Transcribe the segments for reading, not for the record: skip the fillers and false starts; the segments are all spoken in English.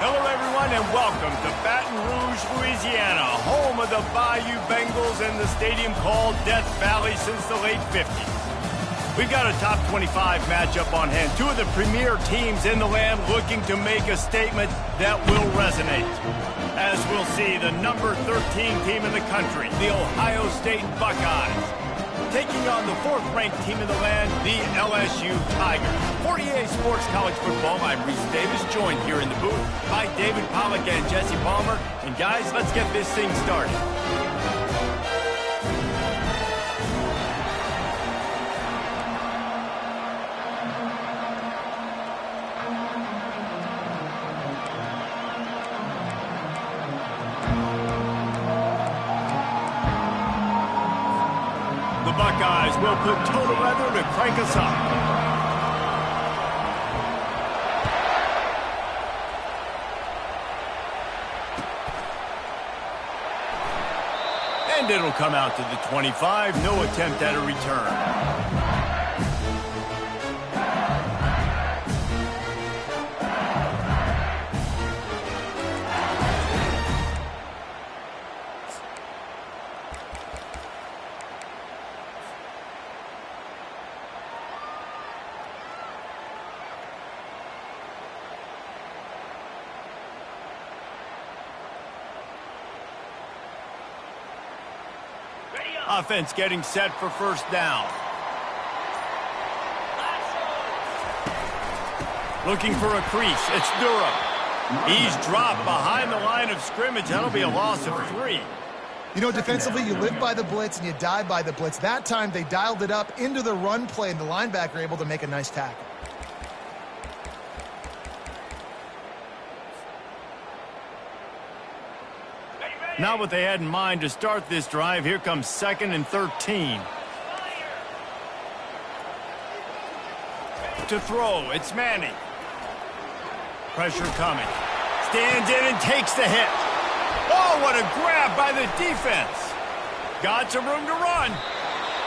Hello, everyone, and welcome to Baton Rouge, Louisiana, home of the Bayou Bengals and the stadium called Death Valley since the late 50s. We've got a top 25 matchup on hand. Two of the premier teams in the land looking to make a statement that will resonate. As we'll see, the number 13 team in the country, the Ohio State Buckeyes, taking on the fourth-ranked team in the land, the LSU Tigers. 48 Sports College Football, I'm Reese Davis, joined here in the booth by David Pollack and Jesse Palmer. And guys, let's get this thing started. Buckeyes will put total weather to crank us up. And it'll come out to the 25. No attempt at a return. Offense getting set for first down. Looking for a crease. It's Durham. He's dropped behind the line of scrimmage. That'll be a loss of 3. You know, defensively, you live by the blitz and you die by the blitz. That time, they dialed it up into the run play, and the linebacker able to make a nice tackle. Not what they had in mind to start this drive. Here comes 2nd and 13. To throw, it's Manning. Pressure coming. Stands in and takes the hit. Oh, what a grab by the defense. Got some room to run.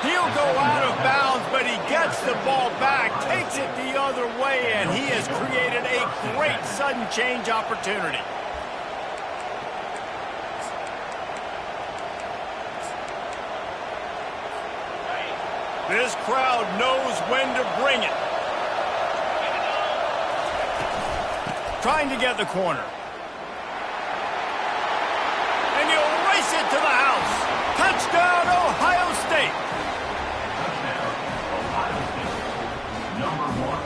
He'll go out of bounds, but he gets the ball back, takes it the other way, and he has created a great sudden change opportunity. This crowd knows when to bring it. Trying to get the corner. And he'll race it to the house. Touchdown, Ohio State. Number 1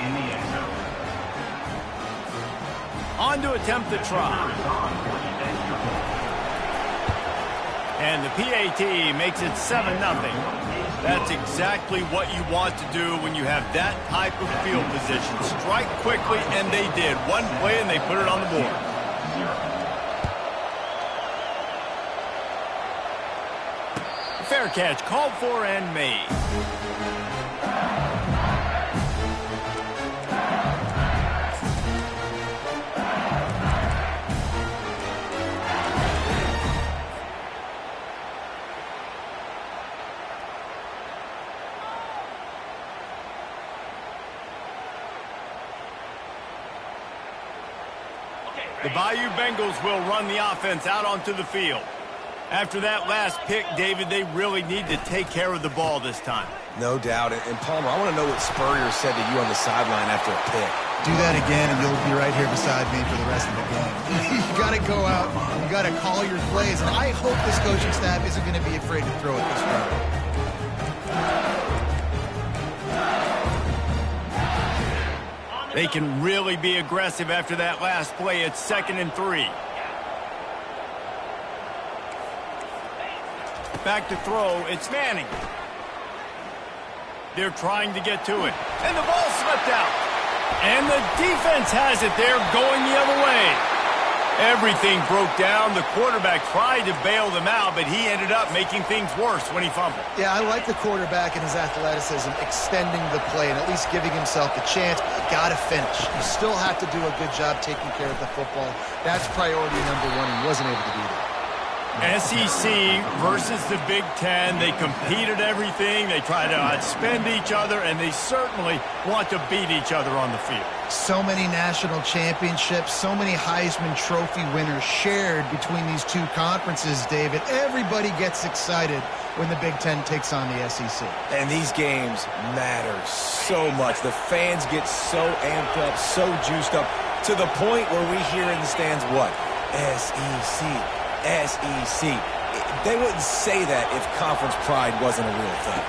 in the end zone. On to attempt the try. And the PAT makes it 7-0. That's exactly what you want to do when you have that type of field position. Strike quickly, and they did. One play, and they put it on the board. Fair catch, called for and made. The Bayou Bengals will run the offense out onto the field. After that last pick, David, they really need to take care of the ball this time. No doubt. And Palmer, I want to know what Spurrier said to you on the sideline after a pick. Do that again, and you'll be right here beside me for the rest of the game. You got to go out. You got to call your plays. And I hope this coaching staff isn't going to be afraid to throw it this way. They can really be aggressive after that last play. It's 2nd and 3. Back to throw. It's Manning. They're trying to get to it. And the ball slipped out. And the defense has it. They're going the other way. Everything broke down. The quarterback tried to bail them out, but he ended up making things worse when he fumbled. Yeah, I like the quarterback and his athleticism, extending the play and at least giving himself the chance, but you got to finish. You still have to do a good job taking care of the football. That's priority number 1, and he wasn't able to do that. SEC versus the Big Ten. They compete at everything. They try to outspend each other, and they certainly want to beat each other on the field. So many national championships, so many Heisman Trophy winners shared between these two conferences, David. Everybody gets excited when the Big Ten takes on the SEC. And these games matter so much. The fans get so amped up, so juiced up, to the point where we hear in the stands what? SEC. SEC. They wouldn't say that if conference pride wasn't a real thing.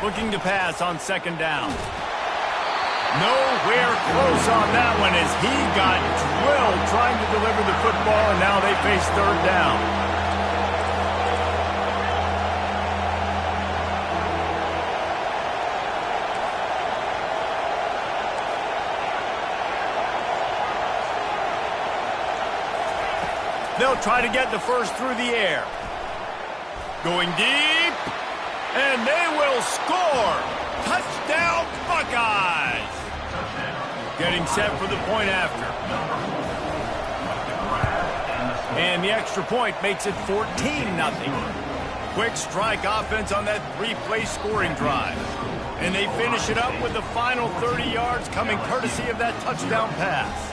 Looking to pass on second down. Nowhere close on that one as he got drilled trying to deliver the football, and now they face third down. They'll try to get the first through the air. Going deep, and they will score. Touchdown, Buckeyes. Getting set for the point after. And the extra point makes it 14-0. Quick strike offense on that three-play scoring drive. And they finish it up with the final 30 yards coming courtesy of that touchdown pass.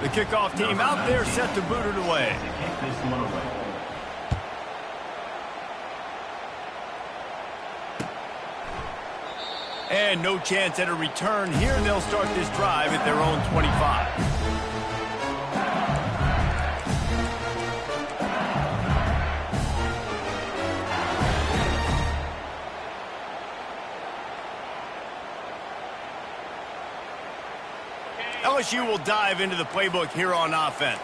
The kickoff team out there set to boot it away. And no chance at a return here. They'll start this drive at their own 25. LSU will dive into the playbook here on offense.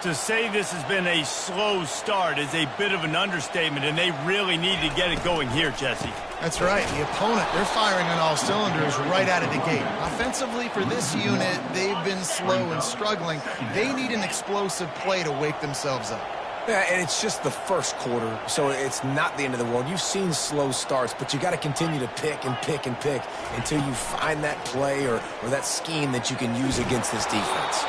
To say this has been a slow start is a bit of an understatement, and they really need to get it going here, Jesse. That's right. The opponent, they're firing on all cylinders right out of the gate. Offensively, for this unit, they've been slow and struggling. They need an explosive play to wake themselves up. Yeah, and it's just the first quarter, so it's not the end of the world. You've seen slow starts, but you got to continue to pick and pick and pick until you find that play or that scheme that you can use against this defense.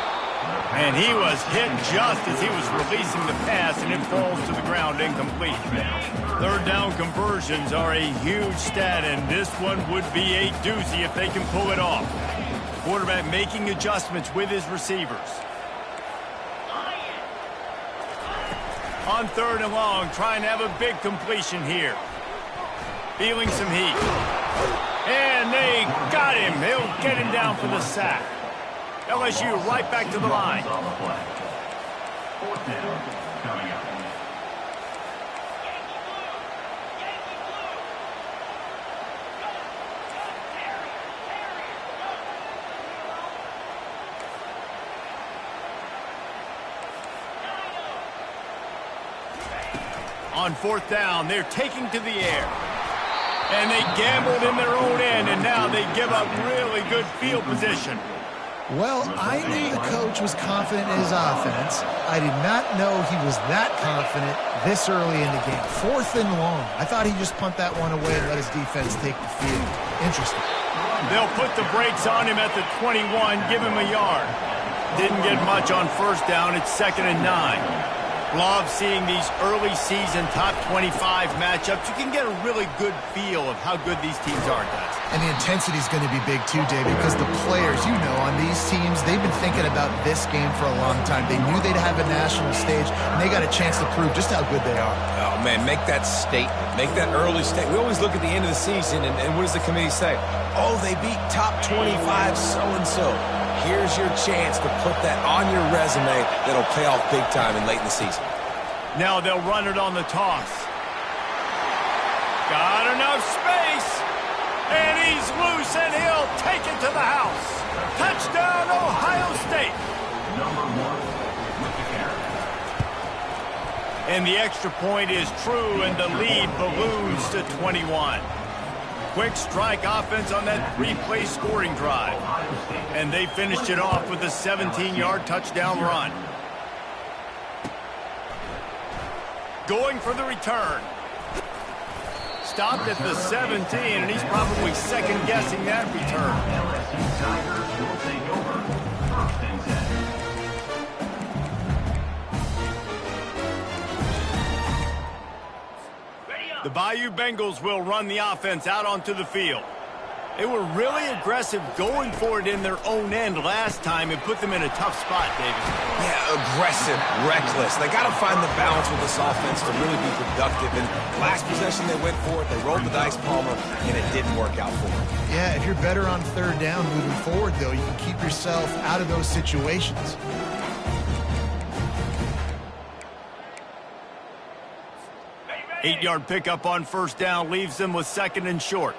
And he was hit just as he was releasing the pass, and it falls to the ground incomplete. Third down conversions are a huge stat, and this one would be a doozy if they can pull it off. Quarterback making adjustments with his receivers. On third and long, trying to have a big completion here. Feeling some heat. And they got him. He'll get him down for the sack. LSU right back to the line. On fourth down, they're taking to the air. And they gambled in their own end, and now they give up really good field position. Well, I knew the coach was confident in his offense. I did not know he was that confident this early in the game. Fourth and long. I thought he'd just punt that one away and let his defense take the field. Interesting. They'll put the brakes on him at the 21, give him a yard. Didn't get much on first down. It's 2nd and 9. Love seeing these early season top 25 matchups. You can get a really good feel of how good these teams are, guys. And the intensity is going to be big too, David, because the players, you know, on these teams, they've been thinking about this game for a long time. They knew they'd have a national stage, and they got a chance to prove just how good they are. Oh, man, make that statement. Make that early statement. We always look at the end of the season, and what does the committee say? Oh, they beat top 25 so-and-so. Here's your chance to put that on your resume that'll pay off big time in late in the season. Now they'll run it on the toss. Got enough space. And he's loose, and he'll take it to the house. Touchdown, Ohio State. And the extra point is true, and the lead balloons to 21. Quick strike offense on that three-play scoring drive. And they finished it off with a 17-yard touchdown run. Going for the return. Stopped at the 17, and he's probably second-guessing that return. The Bayou Bengals will run the offense out onto the field. They were really aggressive going for it in their own end last time and put them in a tough spot, Davis. Yeah, aggressive, reckless. They got to find the balance with this offense to really be productive. And last possession they went for it, they rolled the dice, Palmer, and it didn't work out for them. Yeah, if you're better on third down moving forward, though, you can keep yourself out of those situations. Eight-yard pickup on first down leaves them with second and short.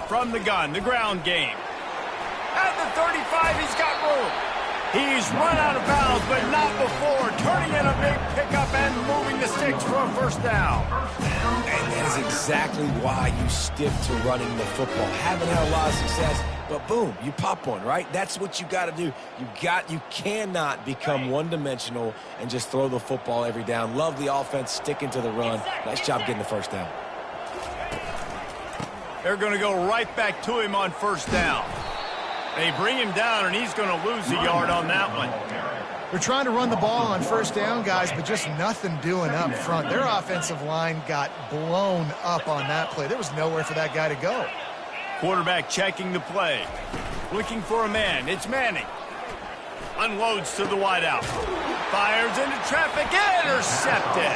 From the gun, the ground game. At the 35, he's got room. He's run out of bounds, but not before. Turning in a big pickup and moving the sticks for a first down. And that is exactly why you stick to running the football. Haven't had a lot of success, but boom, you pop one, right? That's what you got to do. You cannot become one-dimensional and just throw the football every down. Love the offense, sticking to the run. Nice job getting the first down. They're going to go right back to him on first down. They bring him down, and he's going to lose a yard on that one. They're trying to run the ball on first down, guys, but just nothing doing up front. Their offensive line got blown up on that play. There was nowhere for that guy to go. Quarterback checking the play. Looking for a man. It's Manning. Unloads to the wideout. Fires into traffic. Intercepted.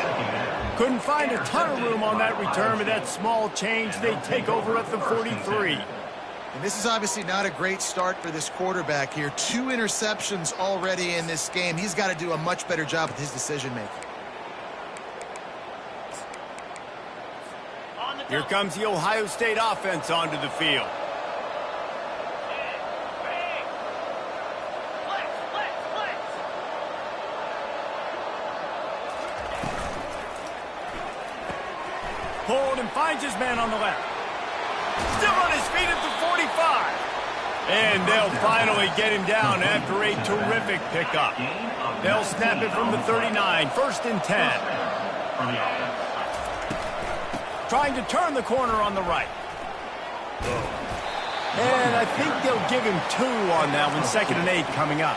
Couldn't find a ton of room on that return, but that small change, they take over at the 43. And this is obviously not a great start for this quarterback here. 2 interceptions already in this game. He's got to do a much better job with his decision-making. Here comes the Ohio State offense onto the field. Hold and finds his man on the left. Still on his feet at the 45. And they'll finally get him down after a terrific pickup. They'll snap it from the 39, first and 10. Trying to turn the corner on the right. And I think they'll give him 2 on that one, second and 8 coming up.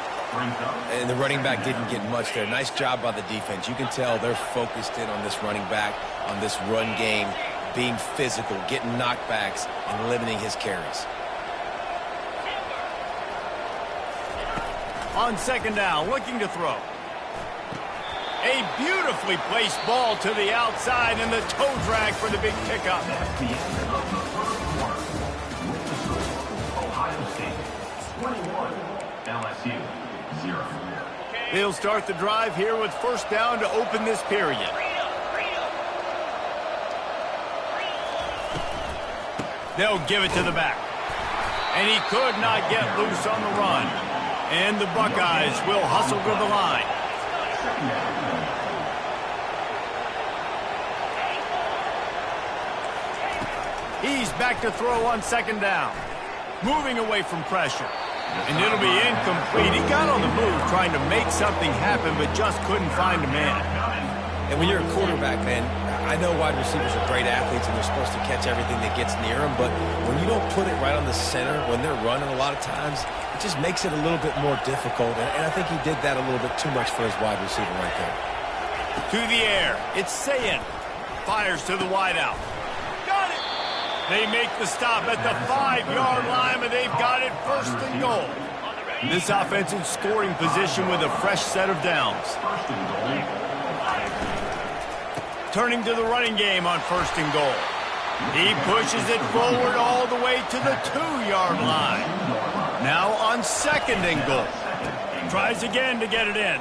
And the running back didn't get much there. Nice job by the defense. You can tell they're focused in on this running back, on this run game, being physical, getting knockbacks, and limiting his carries. On second down, looking to throw. A beautifully placed ball to the outside, and the toe drag for the big pickup. That's the end of the first quarter. Ohio State 21, LSU 0. They'll start the drive here with first down to open this period. They'll give it to the back. And he could not get loose on the run. And the Buckeyes will hustle to the line. He's back to throw on second down. Moving away from pressure. And it'll be incomplete. He got on the move trying to make something happen, but just couldn't find a man. And when you're a quarterback, man, I know wide receivers are great athletes and they're supposed to catch everything that gets near them, but when you don't put it right on the center, when they're running a lot of times, it just makes it a little bit more difficult. And I think he did that a little bit too much for his wide receiver right there. To the air. It's Sayin. Fires to the wideout. Got it! They make the stop at the 5-yard line, but they've got it first and goal. This offense in scoring position with a fresh set of downs. Turning to the running game on first and goal. He pushes it forward all the way to the 2-yard line. Now on second and goal. Tries again to get it in.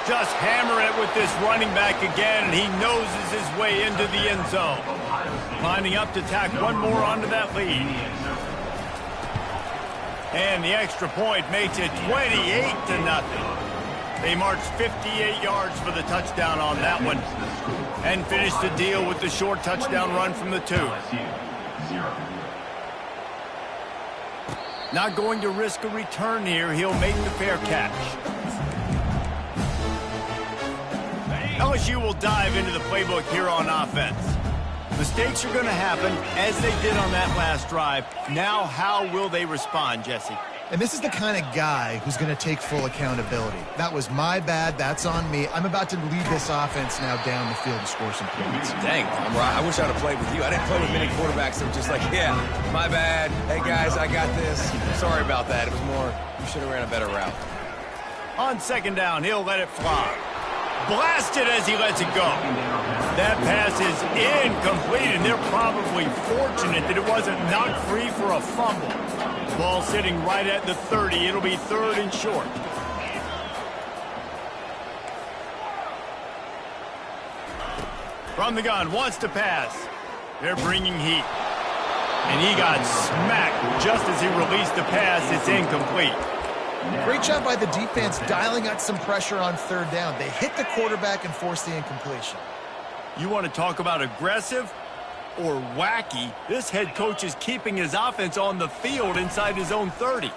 Just hammer it with this running back again, and he noses his way into the end zone. Lining up to tack one more onto that lead. And the extra point makes it 28-0. They marched 58 yards for the touchdown on that one. And finished the deal with the short touchdown run from the 2. Not going to risk a return here. He'll make the fair catch. LSU will dive into the playbook here on offense. Mistakes are going to happen, as they did on that last drive. Now, how will they respond, Jesse? And this is the kind of guy who's going to take full accountability. That was my bad. That's on me. I'm about to lead this offense now down the field and score some points. Dang, I'm right. I wish I'd have played with you. I didn't play with many quarterbacks that were just like, yeah, my bad. Hey, guys, I got this. Sorry about that. It was more, you should have ran a better route. On second down, he'll let it fly. Blasted as he lets it go. That pass is incomplete, and they're probably fortunate that it wasn't knocked free for a fumble. Ball sitting right at the 30. It'll be third and short. From the gun, wants to pass. They're bringing heat. And he got smacked just as he released the pass. It's incomplete. Great job by the defense dialing out some pressure on third down. They hit the quarterback and forced the incompletion. You want to talk about aggressive or wacky? This head coach is keeping his offense on the field inside his own 30.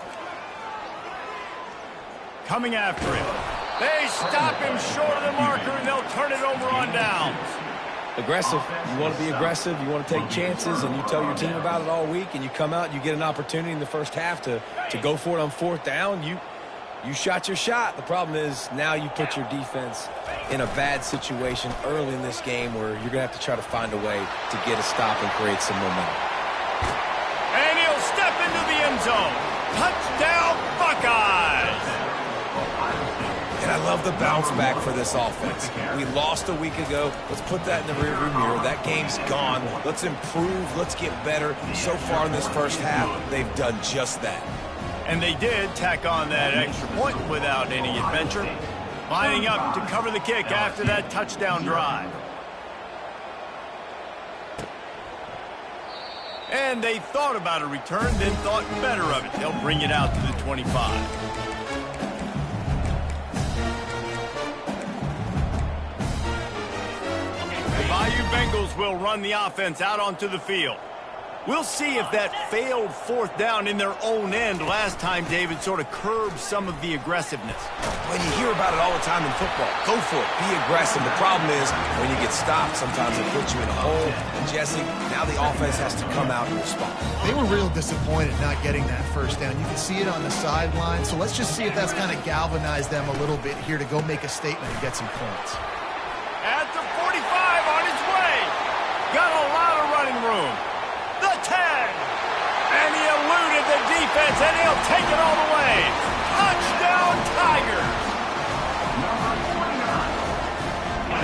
Coming after him. They stop him short of the marker, and they'll turn it over on downs. Aggressive. You want to be aggressive. You want to take chances, and you tell your team about it all week, and you come out and you get an opportunity in the first half to go for it on fourth down. You shot your shot. The problem is now you put your defense in a bad situation early in this game where you're going to have to try to find a way to get a stop and create some momentum. And he'll step into the end zone. Touchdown, Buckeyes! And I love the bounce back for this offense. We lost a week ago. Let's put that in the rearview mirror. That game's gone. Let's improve. Let's get better. So far in this first half, they've done just that. And they did tack on that extra point without any adventure. Lining up to cover the kick after that touchdown drive. And they thought about a return, then thought better of it. They'll bring it out to the 25. Bayou Bengals will run the offense out onto the field. We'll see if that failed fourth down in their own end last time, David, sort of curbed some of the aggressiveness. When you hear about it all the time in football, go for it. Be aggressive. The problem is when you get stopped, sometimes it puts you in a hole. And, Jesse, now the offense has to come out and respond. They were real disappointed not getting that first down. You can see it on the sideline. So let's just see if that's kind of galvanized them a little bit here to go make a statement and get some points. At the 45, on his way. Got a lot of running room. The 10. And he eluded the defense, and he'll take it all the way. Touchdown, Tigers.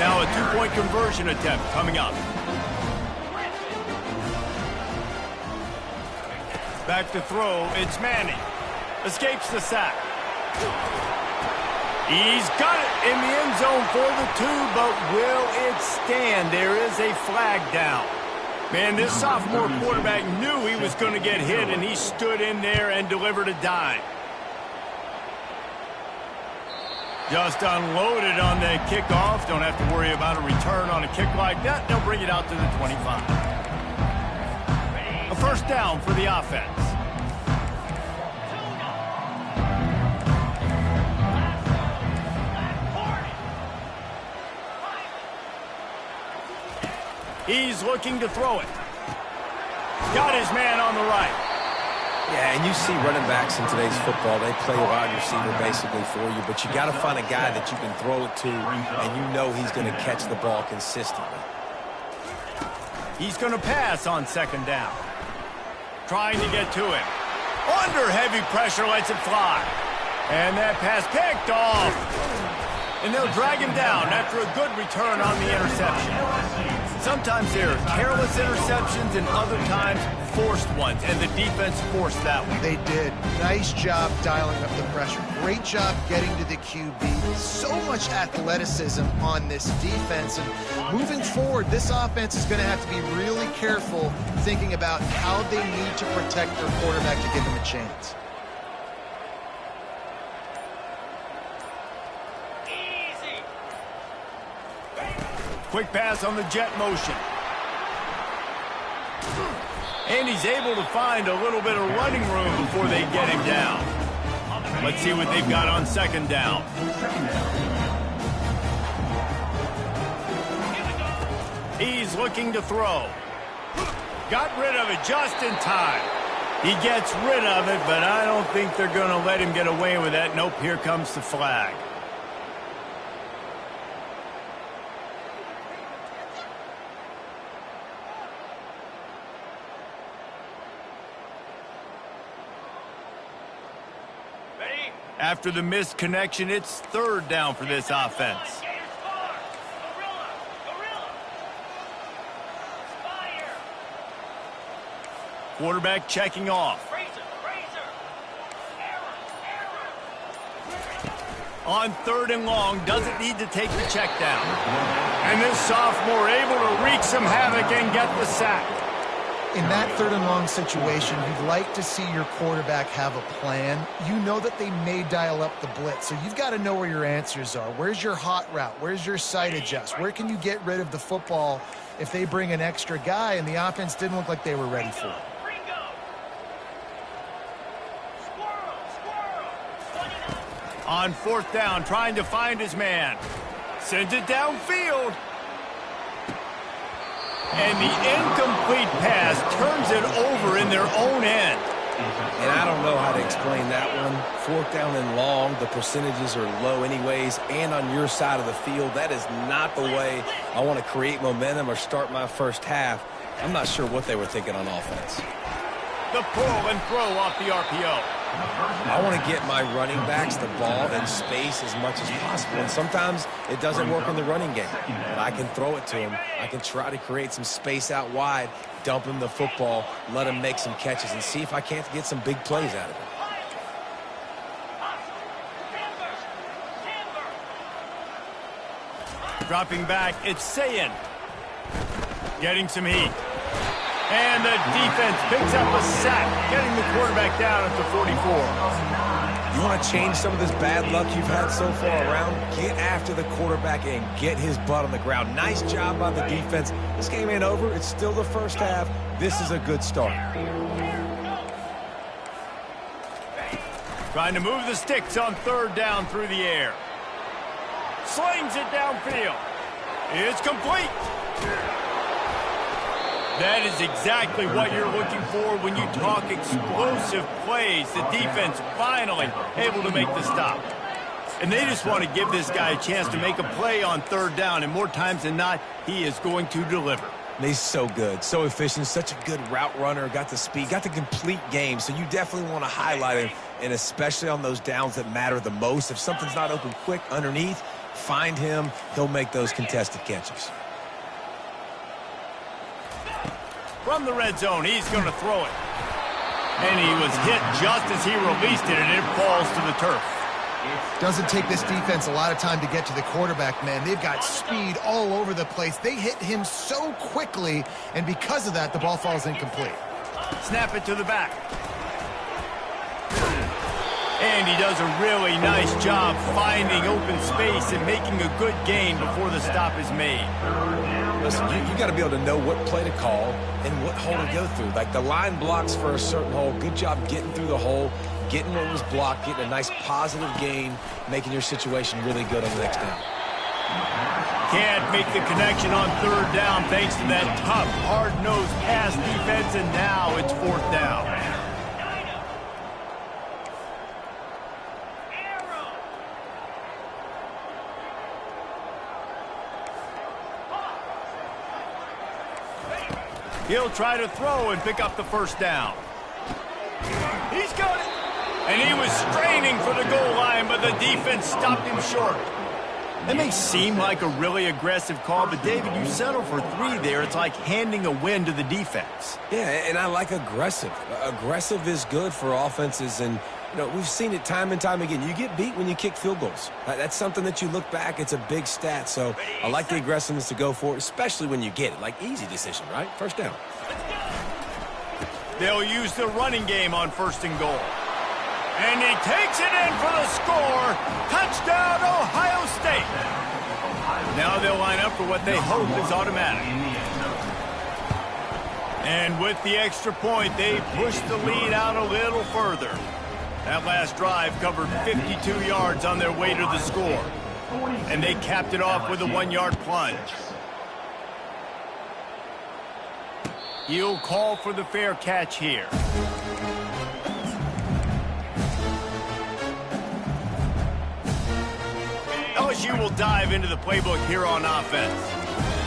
Now a two-point conversion attempt coming up. Back to throw, it's Manning. Escapes the sack. He's got it in the end zone for the 2, but will it stand? There is a flag down. Man, this sophomore quarterback knew he was going to get hit, and he stood in there and delivered a dime. Just unloaded on the kickoff. Don't have to worry about a return on a kick like that. They'll bring it out to the 25. A first down for the offense. He's looking to throw it. Got his man on the right. Yeah, and you see running backs in today's football, they play a wide receiver basically for you, but you got to find a guy that you can throw it to, and you know he's going to catch the ball consistently. He's going to pass on second down. Trying to get to him. Under heavy pressure, lets it fly. And that pass picked off. And they'll drag him down after a good return on the interception. Sometimes they're careless interceptions and other times forced ones, and the defense forced that one. They did. Nice job dialing up the pressure. Great job getting to the QB. So much athleticism on this defense. And moving forward, this offense is going to have to be really careful thinking about how they need to protect their quarterback to give him a chance. Quick pass on the jet motion. And he's able to find a little bit of running room before they get him down. Let's see what they've got on second down. He's looking to throw. Got rid of it just in time. He gets rid of it, but I don't think they're going to let him get away with that. Nope, here comes the flag. After the missed connection, it's third down for this offense. Quarterback checking off. On third and long, doesn't need to take the check down. And this sophomore able to wreak some havoc and get the sack. In that third and long situation, you'd like to see your quarterback have a plan. You know that they may dial up the blitz, so you've got to know where your answers are. Where's your hot route? Where's your sight adjust? Where can you get rid of the football if they bring an extra guy and the offense didn't look like they were ready for it? On fourth down, trying to find his man. Sends it downfield. And the incomplete pass turns it over in their own end. And I don't know how to explain that one. Fourth down and long, the percentages are low anyways, and on your side of the field, that is not the way I want to create momentum or start my first half. I'm not sure what they were thinking on offense. The pull and throw off the RPO. I want to get my running backs the ball in space as much as possible, and sometimes it doesn't work in the running game. But I can throw it to him. I can try to create some space out wide, dump him the football, let him make some catches, and see if I can't get some big plays out of it. Dropping back, it's Sayin. Getting some heat. And the defense picks up a sack, getting the quarterback down at the 44. You want to change some of this bad luck you've had so far around? Get after the quarterback and get his butt on the ground. Nice job by the defense. This game ain't over. It's still the first half. This is a good start. Trying to move the sticks on third down through the air. Slings it downfield. It's complete. That is exactly what you're looking for when you talk explosive plays. The defense finally able to make the stop. And they just want to give this guy a chance to make a play on third down, and more times than not, he is going to deliver. And he's so good, so efficient, such a good route runner, got the speed, got the complete game, so you definitely want to highlight him, and especially on those downs that matter the most. If something's not open quick underneath, find him. He'll make those contested catches. From the red zone, he's going to throw it. And he was hit just as he released it, and it falls to the turf. Doesn't take this defense a lot of time to get to the quarterback, man. They've got speed all over the place. They hit him so quickly, and because of that, the ball falls incomplete. Snap it to the back. And he does a really nice job finding open space and making a good gain before the stop is made. Listen, you got to be able to know what play to call and what hole to go through. Like the line blocks for a certain hole. Good job getting through the hole, getting what was blocked, getting a nice positive gain, making your situation really good on the next down. Can't make the connection on third down thanks to that tough, hard-nosed pass defense, and now it's fourth down. He'll try to throw and pick up the first down. He's got it. And he was straining for the goal line, but the defense stopped him short. That may seem like a really aggressive call, but David, you settle for 3 there. It's like handing a win to the defense. Yeah, and I like aggressive. Aggressive is good for offenses, and you know, we've seen it time and time again. You get beat when you kick field goals. That's something that you look back, it's a big stat. So I like the aggressiveness to go for it, especially when you get it. Like, easy decision, right? First down. They'll use the running game on first and goal. And he takes it in for the score. Touchdown, Ohio State. Now they'll line up for what they hope is automatic. And with the extra point, they push the lead out a little further. That last drive covered 52 yards on their way to the score. And they capped it off with a 1-yard plunge. He'll call for the fair catch here. you, we'll dive into the playbook here on offense.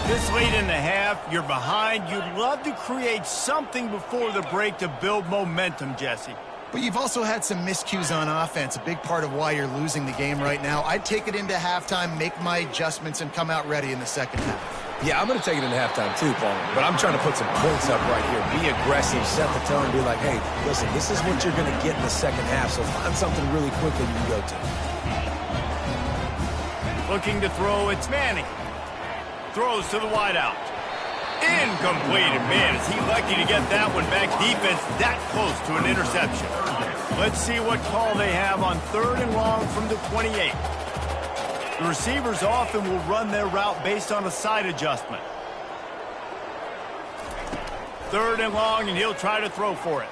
This late in the half, you're behind. You'd love to create something before the break to build momentum, Jesse. But you've also had some miscues on offense, a big part of why you're losing the game right now. I'd take it into halftime, make my adjustments, and come out ready in the second half. Yeah, I'm going to take it into halftime too, Paul. But I'm trying to put some points up right here. Be aggressive, set the tone, and be like, hey, listen, this is what you're going to get in the second half, so find something really quick that you can go to. Looking to throw, it's Manning. Throws to the wideout. Incomplete, and man, is he lucky to get that one back. Defense that close to an interception. Let's see what call they have on 3rd and long from the 28. The receivers often will run their route based on a side adjustment. 3rd and long, and he'll try to throw for it.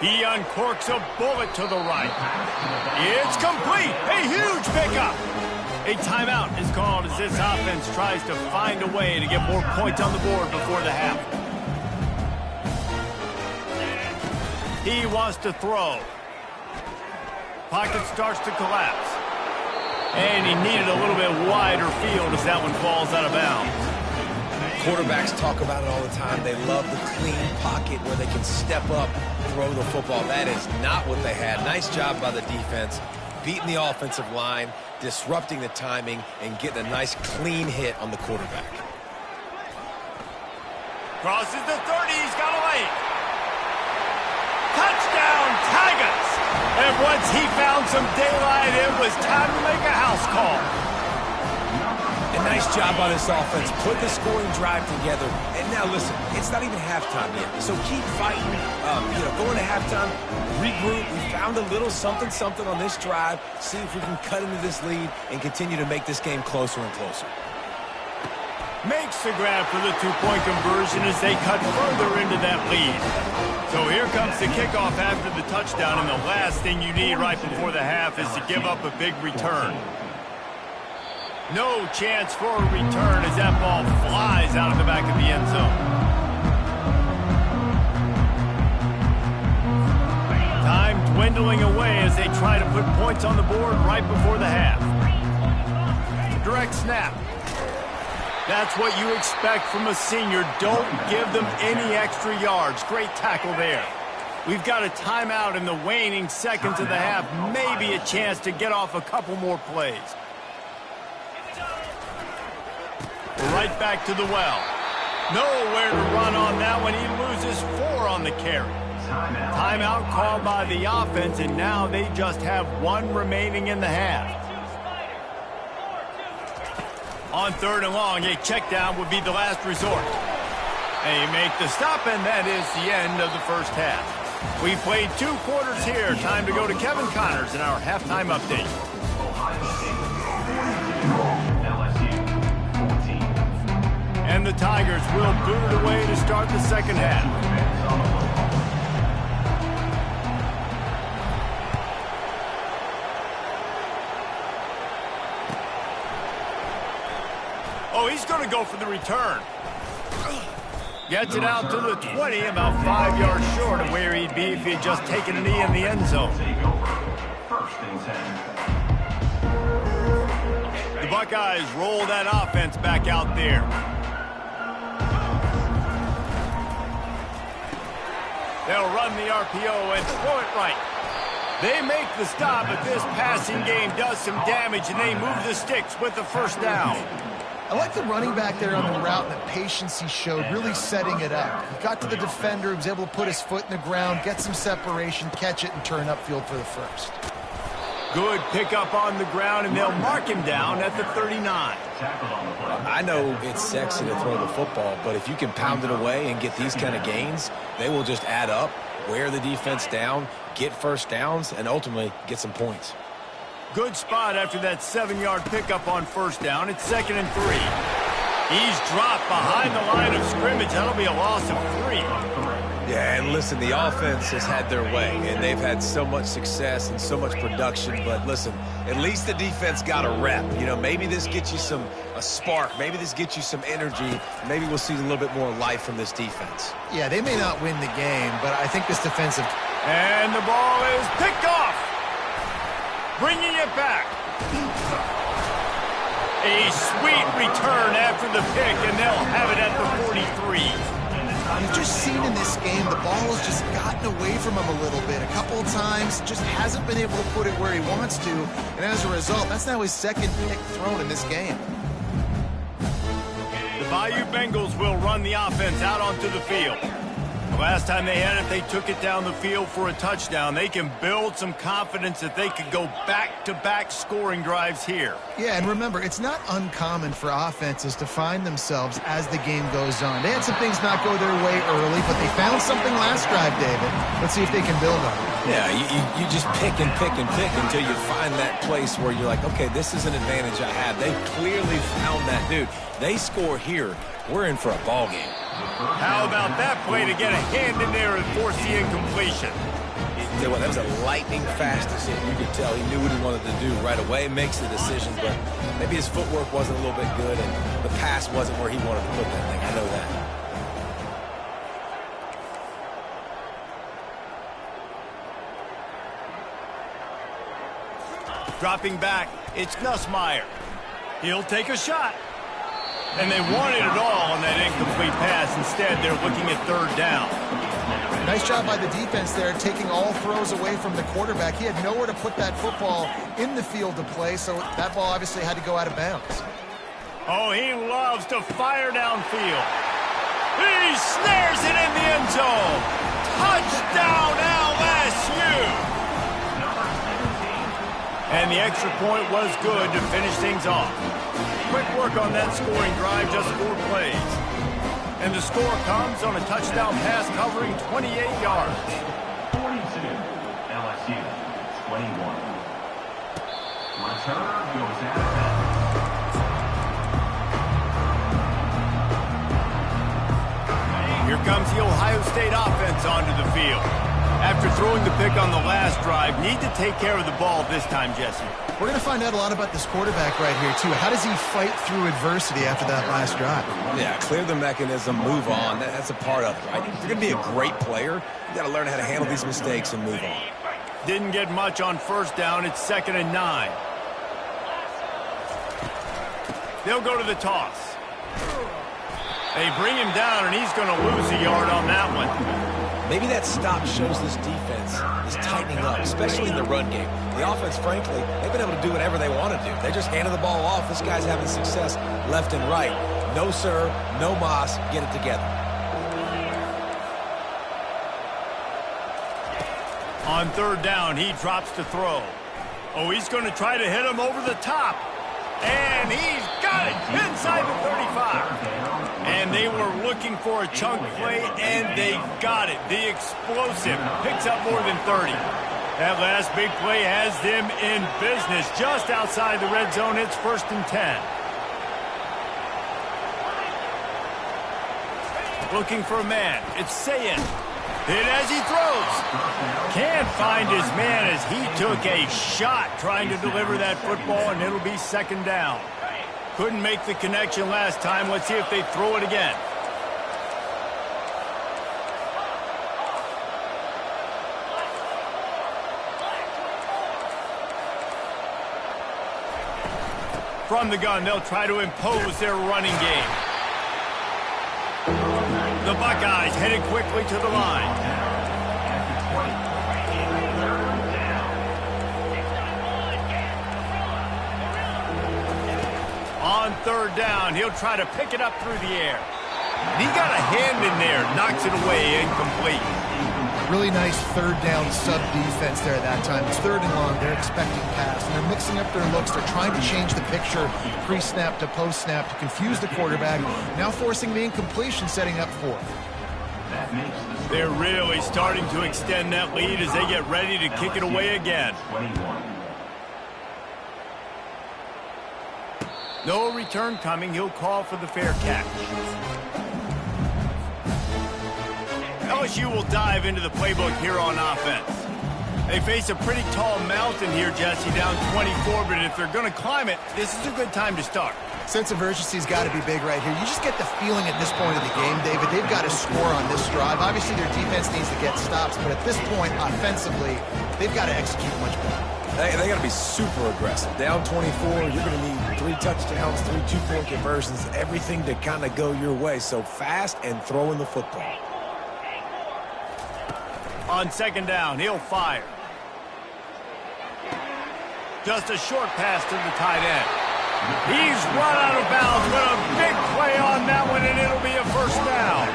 He uncorks a bullet to the right. It's complete. A huge pickup. A timeout is called as this offense tries to find a way to get more points on the board before the half. He wants to throw. Pocket starts to collapse. And he needed a little bit wider field as that one falls out of bounds. Quarterbacks talk about it all the time. They love the clean pocket where they can step up, throw the football. That is not what they had. Nice job by the defense, beating the offensive line, disrupting the timing, and getting a nice clean hit on the quarterback. Crosses the 30, he's got a lane. Touchdown, Tigers! And once he found some daylight, it was time to make a house call. A nice job by this offense. Put the scoring drive together. And now listen, it's not even halftime yet. So keep fighting. Going to halftime, regroup. We found a little something on this drive. See if we can cut into this lead and continue to make this game closer and closer. Makes the grab for the two-point conversion as they cut further into that lead. So here comes the kickoff after the touchdown, and the last thing you need right before the half is to give up a big return. No chance for a return as that ball flies out of the back of the end zone. Time dwindling away as they try to put points on the board right before the half. Direct snap. That's what you expect from a senior. Don't give them any extra yards. Great tackle there. We've got a timeout in the waning seconds of the half. Maybe a chance to get off a couple more plays. Right back to the well. Nowhere to run on that one. He loses 4 on the carry. Timeout called by the offense, and now they just have 1 remaining in the half. On 3rd and long, a check down would be the last resort. They make the stop, and that is the end of the first half. We played 2 quarters here. Time to go to Kevin Connors in our halftime update. And the Tigers will boot it away to start the second half. Oh, he's going to go for the return. Gets it out to the 20, about 5 yards short of where he'd be if he had just taken a knee in the end zone. The Buckeyes roll that offense back out there. They'll run the RPO and throw it right. They make the stop, but this passing game does some damage, and they move the sticks with the first down. I like the running back there on the route and the patience he showed, really setting it up. He got to the defender, he was able to put his foot in the ground, get some separation, catch it, and turn upfield for the first. Good pickup on the ground, and they'll mark him down at the 39. I know it's sexy to throw the football, but if you can pound it away and get these kind of gains, they will just add up, wear the defense down, get first downs, and ultimately get some points. Good spot after that 7-yard pickup on first down. It's 2nd and 3. He's dropped behind the line of scrimmage. That'll be a loss of 3. Yeah, and listen, the offense has had their way, and they've had so much success and so much production. But listen, at least the defense got a rep. Maybe this gets you a spark. Maybe this gets you some energy. Maybe we'll see a little bit more life from this defense. Yeah, they may not win the game, but I think this defensive... And the ball is picked off. Bringing it back. A sweet return after the pick, and they'll have it at the 43. You've just seen in this game, the ball has just gotten away from him a little bit. A couple of times, just hasn't been able to put it where he wants to. And as a result, that's now his second pick thrown in this game. The Bayou Bengals will run the offense out onto the field. The last time they had it, they took it down the field for a touchdown. They can build some confidence that they could go back-to-back scoring drives here. Yeah, and remember, it's not uncommon for offenses to find themselves as the game goes on. They had some things not go their way early, but they found something last drive, David. Let's see if they can build on it. Yeah, you just pick and pick and pick until you find that place where you're like, okay, this is an advantage I have. They clearly found that, dude. They score here, we're in for a ball game. How about that play to get a hand in there and force the incompletion? That was a lightning fast decision. You could tell he knew what he wanted to do right away, makes the decision, but maybe his footwork wasn't a little bit good and the pass wasn't where he wanted to put that thing. I know that. Dropping back, it's Nussmeier. He'll take a shot. And they wanted it all on that incomplete pass. Instead, they're looking at third down. Nice job by the defense there, taking all throws away from the quarterback. He had nowhere to put that football in the field to play, so that ball obviously had to go out of bounds. Oh, he loves to fire downfield. He snares it in the end zone. Touchdown, LSU! And the extra point was good to finish things off. Quick work on that scoring drive, just 4 plays. And the score comes on a touchdown pass covering 28 yards. 42, LSU, 21. Return goes out of bounds. Here comes the Ohio State offense onto the field. After throwing the pick on the last drive, need to take care of the ball this time, Jesse. We're going to find out a lot about this quarterback right here, too. How does he fight through adversity after that last drive? Yeah, clear the mechanism, move on. That's a part of it, right? If you're going to be a great player, you got to learn how to handle these mistakes and move on. Didn't get much on first down. It's 2nd and 9. They'll go to the toss. They bring him down, and he's going to lose a yard on that one. Maybe that stop shows this defense is tightening up, especially in the run game. The offense, frankly, they've been able to do whatever they want to do. They just handed the ball off. This guy's having success left and right. No, sir, no mas, get it together. On third down, he drops to throw. Oh, he's going to try to hit him over the top. And he's got it inside the 35. And they were looking for a chunk play, and they got it. The explosive picks up more than 30. That last big play has them in business. Just outside the red zone, it's 1st and 10. Looking for a man. It's Sayin. Hit as he throws. Can't find his man as he took a shot trying to deliver that football, and it'll be 2nd down. Couldn't make the connection last time. Let's see if they throw it again. From the gun, they'll try to impose their running game. The Buckeyes headed quickly to the line. On third down, he'll try to pick it up through the air. He got a hand in there, knocks it away, incomplete. Really nice third down sub-defense there at that time. It's 3rd and long. They're expecting pass, and they're mixing up their looks. They're trying to change the picture pre-snap to post-snap to confuse the quarterback. Now forcing the incompletion, setting up 4th. They're really starting to extend that lead as they get ready to kick it away again. No return coming. He'll call for the fair catch. LSU will dive into the playbook here on offense. They face a pretty tall mountain here, Jesse, down 24, but if they're going to climb it, this is a good time to start. Sense of urgency's got to be big right here. You just get the feeling at this point of the game, David, they've got to score on this drive. Obviously, their defense needs to get stops, but at this point, offensively, they've got to execute much better. They got to be super aggressive. Down 24, you're going to need 3 touchdowns, 3 two-point conversions, everything to kind of go your way. So fast and throwing the football. On second down, he'll fire. Just a short pass to the tight end. He's run out of bounds, but a big play on that one, and it'll be a first down.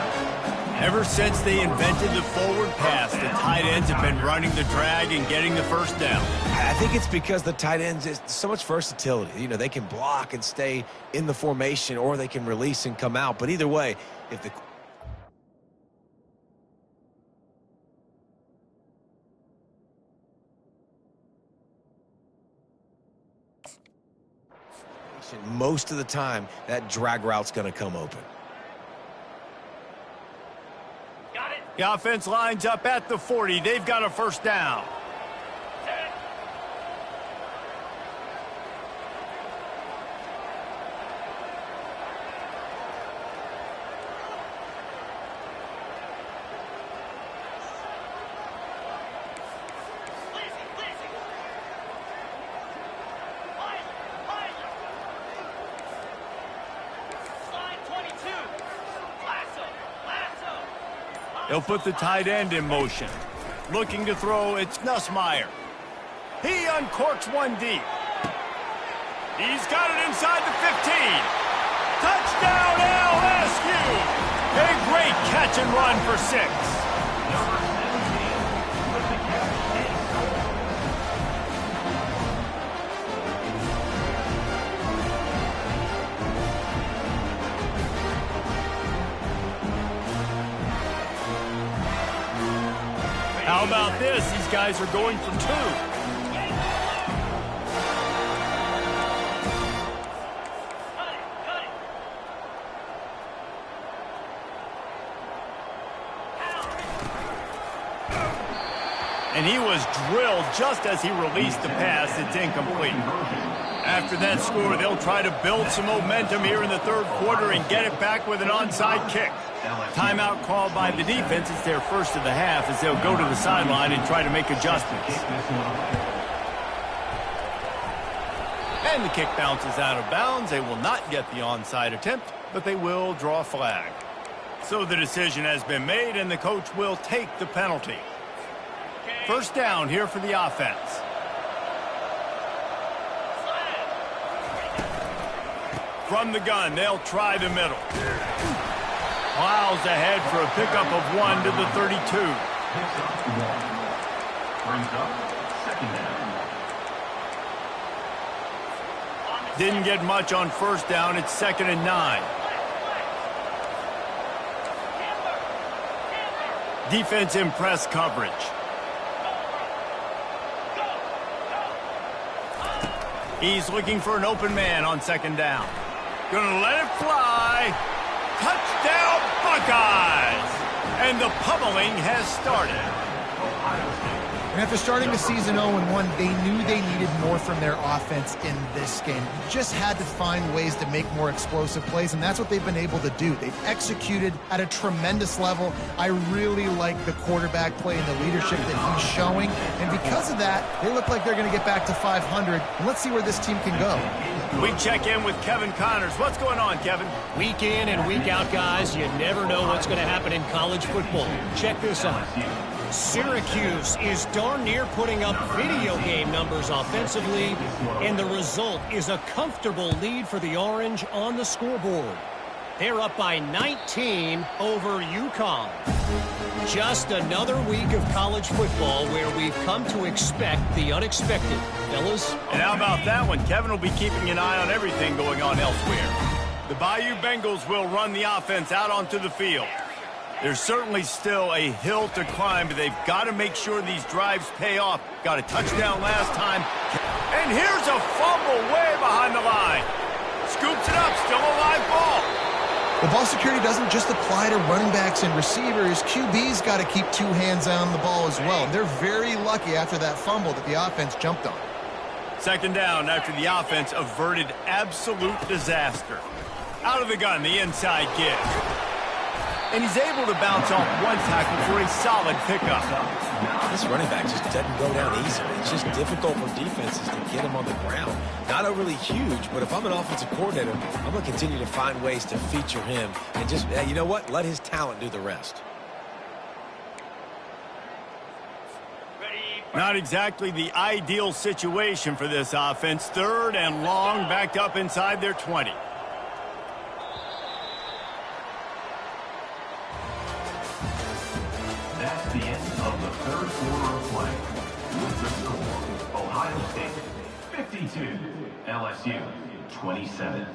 Ever since they invented the forward pass, the tight ends have been running the drag and getting the first down. I think it's because the tight ends is so much versatility. You know, they can block and stay in the formation, or they can release and come out. But either way, if the most of the time, that drag route's going to come open. The offense lines up at the 40. They've got a first down. He'll put the tight end in motion. Looking to throw, it's Nussmeier. He uncorks one deep. He's got it inside the 15. Touchdown LSU! A great catch and run for 6. How about this? These guys are going for 2. And he was drilled just as he released the pass. It's incomplete. After that score, they'll try to build some momentum here in the third quarter and get it back with an onside kick. Timeout called by the defense. It's their first of the half as they'll go to the sideline and try to make adjustments. And the kick bounces out of bounds. They will not get the onside attempt, but they will draw a flag. So the decision has been made, and the coach will take the penalty. First down here for the offense. From the gun, they'll try the middle. Plows ahead for a pickup of 1 to the 32. Brings up second down. Didn't get much on first down. It's 2nd and 9. Defense in press coverage. He's looking for an open man on second down. Gonna let it fly. Touchdown, Buckeyes! And the pummeling has started. And after starting the season 0-1, they knew they needed more from their offense in this game. You just had to find ways to make more explosive plays, and that's what they've been able to do. They've executed at a tremendous level. I really like the quarterback play and the leadership that he's showing. And because of that, they look like they're going to get back to 500. And let's see where this team can go. We check in with Kevin Connors. What's going on, Kevin? Week in and week out, guys, you never know what's going to happen in college football. Check this out. Syracuse is darn near putting up video game numbers offensively, and the result is a comfortable lead for the Orange on the scoreboard. They're up by 19 over UConn. Just another week of college football where we've come to expect the unexpected, fellas. And how about that one? Kevin will be keeping an eye on everything going on elsewhere. The Bayou Bengals will run the offense out onto the field. There's certainly still a hill to climb, but they've got to make sure these drives pay off. Got a touchdown last time. And here's a fumble way behind the line. Scoops it up, still a live ball. The ball security doesn't just apply to running backs and receivers. QB's got to keep 2 hands on the ball as well. They're very lucky after that fumble that the offense jumped on. Second down after the offense averted absolute disaster. Out of the gun, the inside kick. and he's able to bounce off one tackle for a solid pickup. This running back just doesn't go down easily. It's just difficult for defenses to get him on the ground. Not overly huge, but if I'm an offensive coordinator, I'm going to continue to find ways to feature him and just, you know what, let his talent do the rest. Not exactly the ideal situation for this offense. 3rd and long, backed up inside their 20. That's the end of the 3rd quarter of play. With the score, Ohio State 52, LSU 27.